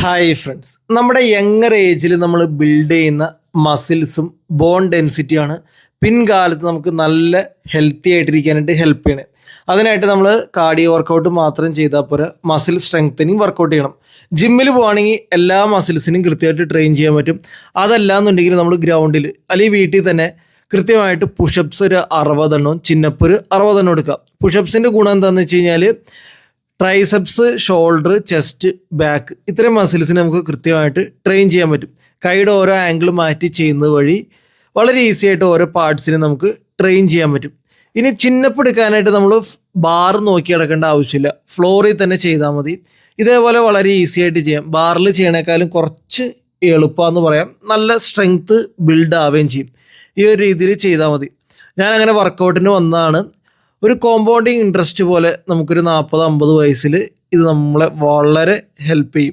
Hi friends, നമ്മുടെ younger ഏജിൽ നമ്മൾ ബിൽഡ് ചെയ്യുന്ന മസിൽസും ബോൺ ഡെൻസിറ്റിയാണ് പിൻകാലത്ത് നമുക്ക് നല്ല ഹെൽത്തി ആയിട്ടിരിക്കാനായിട്ട് ഹെൽപ്പ് ചെയ്യണേ. അതിനായിട്ട് നമ്മൾ കാർഡിയോ വർക്കൗട്ട് മാത്രം ചെയ്താൽ പോരാ, മസിൽ സ്ട്രെങ്തനിങ് വർക്കൗട്ട് ചെയ്യണം. ജിമ്മിൽ പോവുകയാണെങ്കിൽ എല്ലാ മസിൽസിനും കൃത്യമായിട്ട് ട്രെയിൻ ചെയ്യാൻ പറ്റും. അതല്ല എന്നുണ്ടെങ്കിൽ നമ്മൾ ഗ്രൗണ്ടിൽ അല്ലെങ്കിൽ വീട്ടിൽ തന്നെ കൃത്യമായിട്ട് പുഷപ്സ് ഒരു 60 എണ്ണവും ചിന്നപ്പ് ഒരു 60 എണ്ണം എടുക്കുക. പുഷപ്സിൻ്റെ ഗുണം എന്താണെന്ന് വെച്ച് കഴിഞ്ഞാൽ ട്രൈസെപ്സ്, ഷോൾഡർ, ചെസ്റ്റ്, ബാക്ക് ഇത്രയും മസിൽസിന് നമുക്ക് കൃത്യമായിട്ട് ട്രെയിൻ ചെയ്യാൻ പറ്റും. കൈയുടെ ഓരോ ആംഗിൾ മാറ്റി ചെയ്യുന്നത് വഴി വളരെ ഈസി ആയിട്ട് ഓരോ പാർട്സിനെ നമുക്ക് ട്രെയിൻ ചെയ്യാൻ പറ്റും. ഇനി ചിന്നപ്പ് എടുക്കാനായിട്ട് നമ്മൾ ബാർ നോക്കി കിടക്കേണ്ട ആവശ്യമില്ല, ഫ്ലോറിൽ തന്നെ ചെയ്താൽ മതി. ഇതേപോലെ വളരെ ഈസി ആയിട്ട് ചെയ്യാം. ബാറിൽ ചെയ്യണേക്കാളും കുറച്ച് എളുപ്പമെന്ന് പറയാം. നല്ല സ്ട്രെങ്ത് ബിൽഡ് ആവുകയും ചെയ്യും. ഈ ഒരു രീതിയിൽ ചെയ്താൽ മതി. ഞാനങ്ങനെ വർക്കൗട്ടിന് വന്നതാണ്. ഒരു കോമ്പൗണ്ടിങ് ഇൻട്രസ്റ്റ് പോലെ നമുക്കൊരു 40-50 വയസ്സിൽ ഇത് നമ്മളെ വളരെ ഹെൽപ്പ് ചെയ്യും.